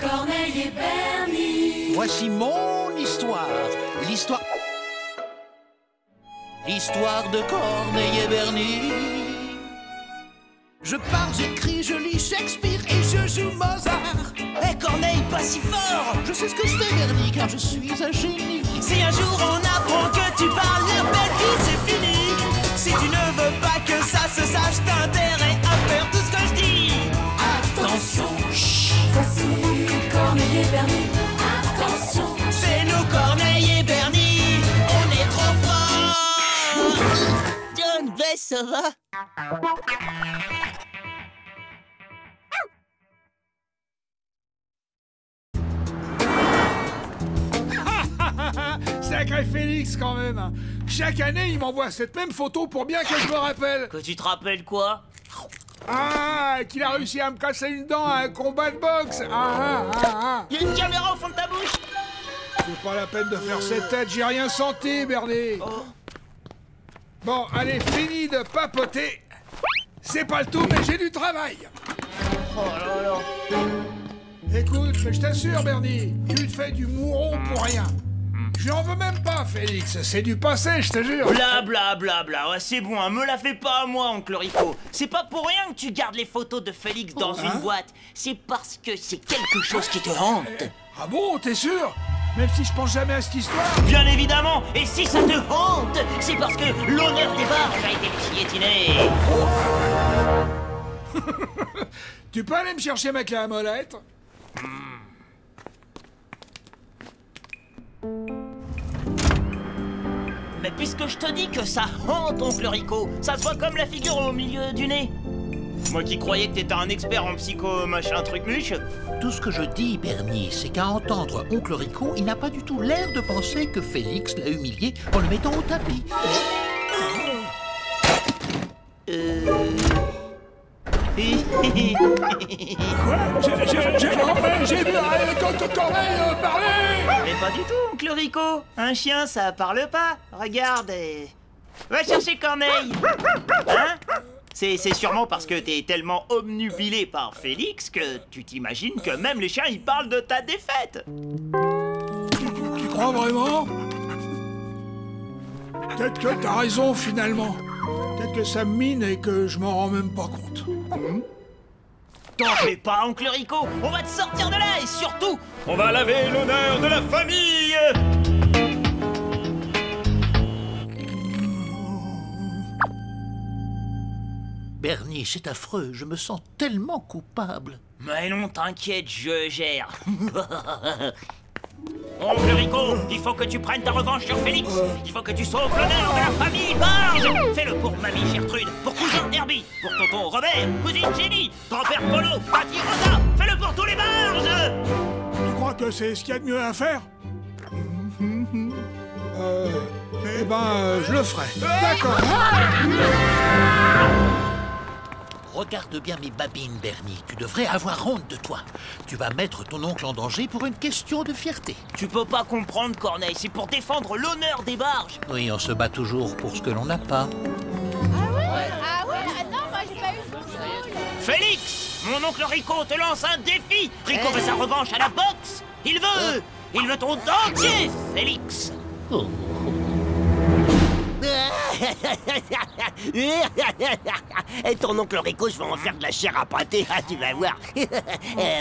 Corneille et Bernie. Voici mon histoire. L'histoire de Corneille et Bernie. Je parle, j'écris, je lis Shakespeare et je joue Mozart. Eh Corneille, pas si fort! Je sais ce que je fais, Bernie, car je suis un génie. Si un jour on apprend que tu parles, la belle vie c'est fini. Si tu ne veux pas que ça se sache, t'as intérêt à faire tout ce que je dis. Attention, chut. Voici Corneille et Bernie. Attention. C'est nous Corneille et Bernie, on est trop forts. John, ben ça va? Sacré Félix quand même hein. Chaque année, il m'envoie cette même photo pour bien que je me rappelle. Que tu te rappelles quoi? Ah, qu'il a réussi à me casser une dent à un combat de boxe. Il y a une caméra au fond de ta bouche. C'est pas la peine de faire cette tête, j'ai rien senti, Bernie. Oh. Bon, allez, fini de papoter. C'est pas le tout, mais j'ai du travail. Oh là là. Écoute, mais je t'assure, Bernie, tu te fais du mouron pour rien. Je n'en veux même pas, Félix. C'est du passé, je te jure. Bla bla bla bla, ouais, c'est bon, hein, me la fais pas à moi, oncle Rico. C'est pas pour rien que tu gardes les photos de Félix dans une boîte. C'est parce que c'est quelque chose qui te hante. Ah bon, t'es sûr? Même si je pense jamais à cette histoire. Bien évidemment, et si ça te hante, c'est parce que l'honneur des barges a été piétiné. Tu peux aller me chercher ma clé à molette? Mais puisque je te dis que ça hante, oncle Rico, ça se voit comme la figure au milieu du nez. Moi qui croyais que t'étais un expert en psycho machin truc muche. Tout ce que je dis, Bernie, c'est qu'à entendre Oncle Rico, il n'a pas du tout l'air de penser que Félix l'a humilié en le mettant au tapis. J'ai vu Corneille parler. Mais pas du tout, oncle Rico. Un chien, ça parle pas. Regarde. Va chercher Corneille. Hein? C'est sûrement parce que t'es tellement obnubilé par Félix que tu t'imagines que même les chiens, ils parlent de ta défaite. Tu crois vraiment? Peut-être que t'as raison, finalement. Peut-être que ça me mine et que je m'en rends même pas compte. T'en fais pas, oncle Rico. On va te sortir de là et surtout, On va laver l'honneur de la famille. Bernie, c'est affreux, je me sens tellement coupable. mais non, t'inquiète, je gère. Oncle Rico, il faut que tu prennes ta revanche sur Félix. Il faut que tu sauves l'honneur de la famille Barge. Fais-le pour mamie Gertrude, pour cousin Herbie, pour tonton Robert, cousine Jenny, grand-père Polo, Patty Rosa. Fais-le pour tous les Barges. Tu crois que c'est ce qu'il y a de mieux à faire? Eh ben, je le ferai. D'accord. Regarde bien mes babines, Bernie. Tu devrais avoir honte de toi. Tu vas mettre ton oncle en danger pour une question de fierté. Tu peux pas comprendre, Corneille, c'est pour défendre l'honneur des Barges. Oui, on se bat toujours pour ce que l'on n'a pas. Ah ouais? Ah non, moi j'ai pas eu de boule. Félix, mon oncle Rico te lance un défi. Rico veut sa revanche à la boxe. Il veut ton dentier, Félix. Oh. Et ton oncle Rico, je vais en faire de la chair à pâté, ah, tu vas voir.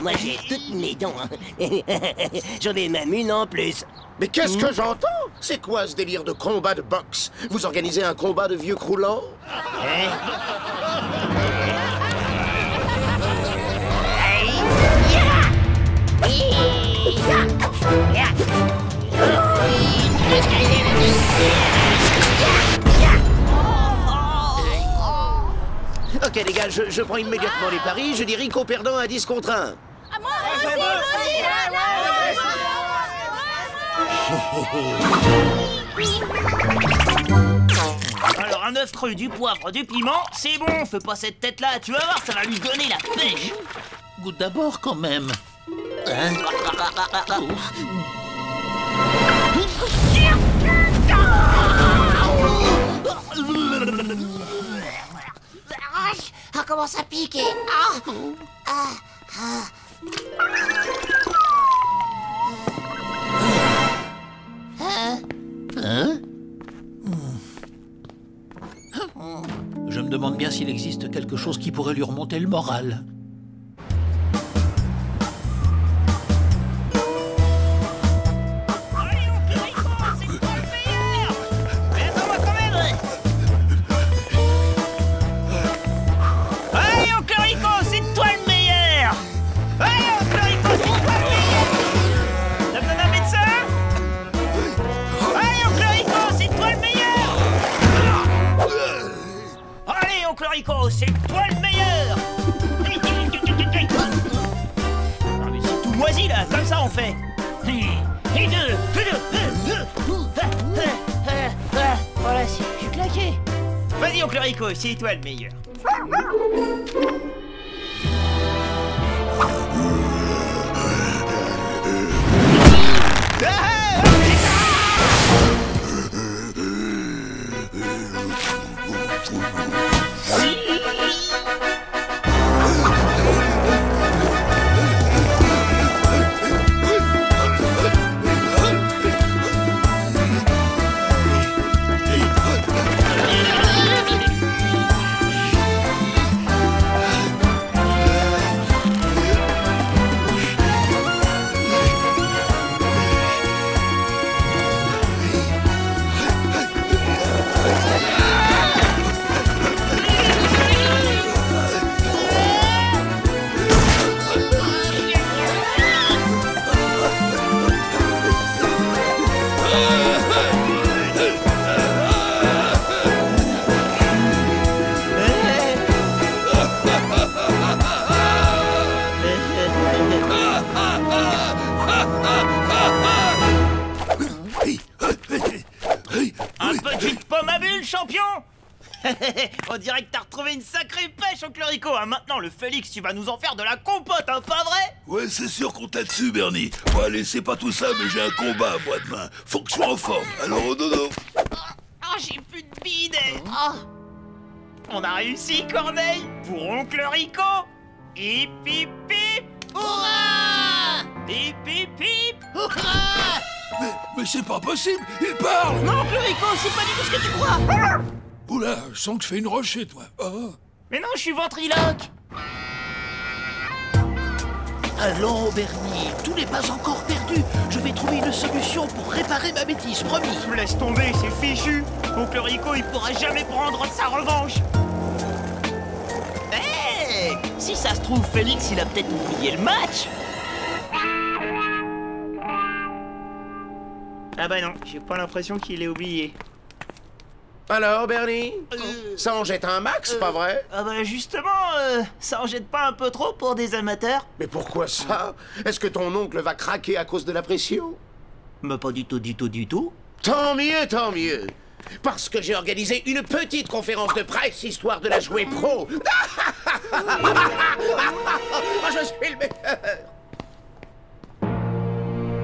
Moi, j'ai toutes mes dents. Hein. J'en ai même une en plus. Mais qu'est-ce que j'entends? C'est quoi ce délire de combat de boxe? Vous organisez un combat de vieux croulants? Ok les gars, je prends immédiatement les paris, je dis Rico perdant à 10 contre 1. Ah moi aussi. Alors un œuf creux, du poivre, du piment, c'est bon, fais pas cette tête-là, tu vas voir, ça va lui donner la pêche. Goûte d'abord quand même. Hein? Ah, comment ça pique. quelque chose qui pourrait lui remonter le moral. Rico, c'est toi le meilleur! Non mais c'est tout moisi là, comme ça on fait! Voilà, je suis claqué! Vas-y oncle Rico, c'est toi le meilleur! On dirait que t'as retrouvé une sacrée pêche, oncle Rico. Maintenant, le Félix, tu vas nous en faire de la compote, hein, pas vrai? Ouais, c'est sûr qu'on t'a dessus, Bernie. Bon, allez, c'est pas tout ça, mais j'ai un combat, moi, demain. Faut que je sois en forme. Alors, au dodo. Oh, j'ai plus de bide. Oh. On a réussi, Corneille, pour oncle Rico. Hip, hip, hip. Hurrah! Hip, hip, hip. Hurrah! Mais c'est pas possible, il parle. Non, oncle Rico, c'est pas du tout ce que tu crois. Oula, je sens que je fais une rochée, toi. Oh. Mais non, je suis ventriloque. Allons, Bernie, tout n'est pas encore perdu. Je vais trouver une solution pour réparer ma bêtise, promis. Laisse tomber, c'est fichu. Oncle Rico, il pourra jamais prendre sa revanche. Hé, si ça se trouve, Félix, il a peut-être oublié le match. Ah bah non, j'ai pas l'impression qu'il ait oublié. Alors, Bernie? Ça en jette un max, pas vrai? Ah bah justement, ça en jette pas un peu trop pour des amateurs? Mais pourquoi ça? Est-ce que ton oncle va craquer à cause de la pression? Bah pas du tout, du tout, du tout. Tant mieux, tant mieux. Parce que j'ai organisé une petite conférence de presse histoire de la jouer pro. Je suis le meilleur.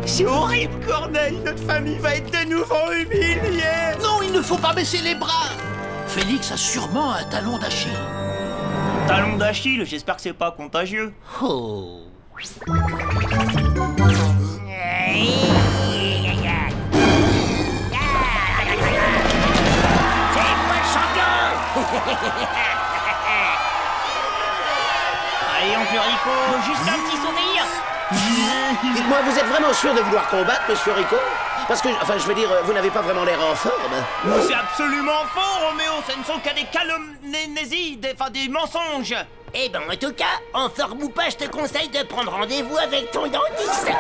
C'est horrible, Corneille. Notre famille va être de nouveau humiliée. Non, il ne faut pas baisser les bras. Félix a sûrement un talon d'Achille. Talon d'Achille, j'espère que c'est pas contagieux. Oh. Allez, oncle Rico, juste un petit sourire. Dites-moi, vous êtes vraiment sûr de vouloir combattre, monsieur Rico? Parce que, enfin, je veux dire, vous n'avez pas vraiment l'air en forme. C'est absolument faux, Roméo. Ce ne sont qu'à des calomnies, des mensonges. Eh ben, en tout cas, en forme ou pas, je te conseille de prendre rendez-vous avec ton dentiste.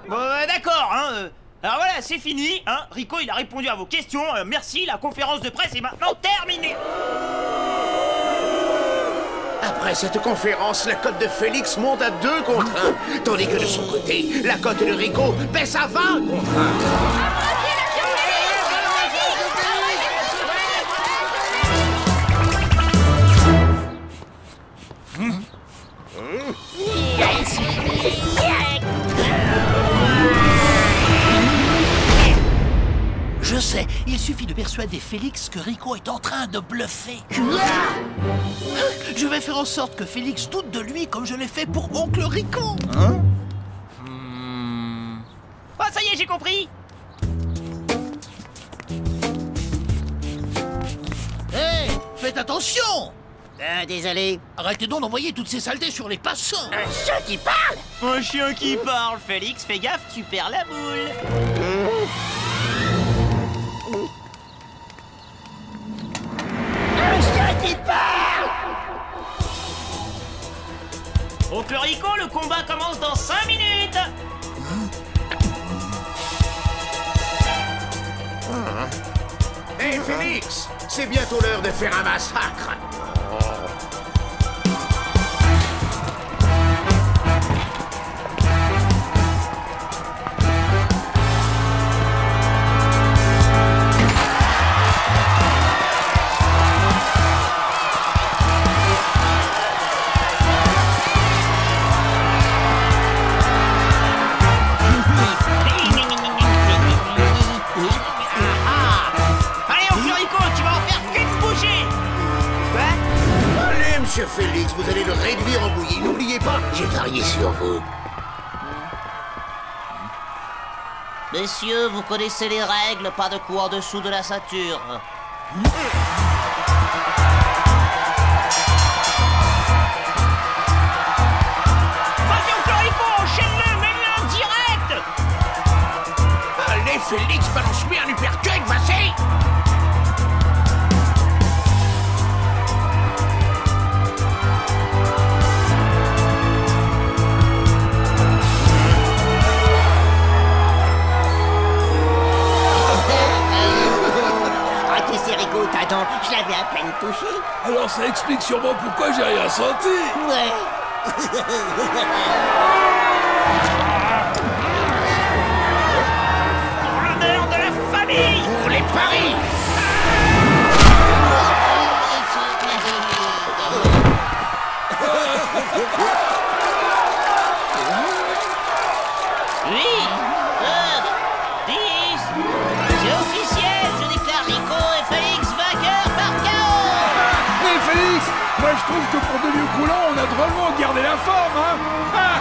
Bon, d'accord, hein. Alors voilà, c'est fini, hein. Rico, il a répondu à vos questions. Merci, la conférence de presse est maintenant terminée. Après cette conférence, la cote de Félix monte à 2 contre 1, tandis que de son côté, la cote de Rico baisse à 20 contre 1. Je sais, il suffit de persuader Félix que Rico est en train de bluffer. Je vais faire en sorte que Félix doute de lui comme je l'ai fait pour oncle Rico. Hein? Oh, ça y est, j'ai compris. faites attention! Désolé. Arrêtez donc d'envoyer toutes ces saletés sur les passants! Un chat qui parle? Un chien qui parle, Félix, fais gaffe, tu perds la boule. Un chat qui parle? Oncle Rico, le combat commence dans 5 minutes. Hé, Félix, c'est bientôt l'heure de faire un massacre. Monsieur Félix, vous allez le réduire en bouillie. N'oubliez pas, j'ai parié sur vous. Messieurs, vous connaissez les règles, pas de coup en dessous de la ceinture. Vas-y, Oncle Rico, enchaîne-le, mets-le en direct. Allez, Félix, balance-lui un uppercut, vas-y. Attends, je l'avais à peine touché. Alors ça explique sûrement pourquoi j'ai rien senti. Ouais. Pour l'honneur de la famille. Pour les paris. Moi, je trouve que pour Demi Coulant, on a drôlement gardé la forme, hein.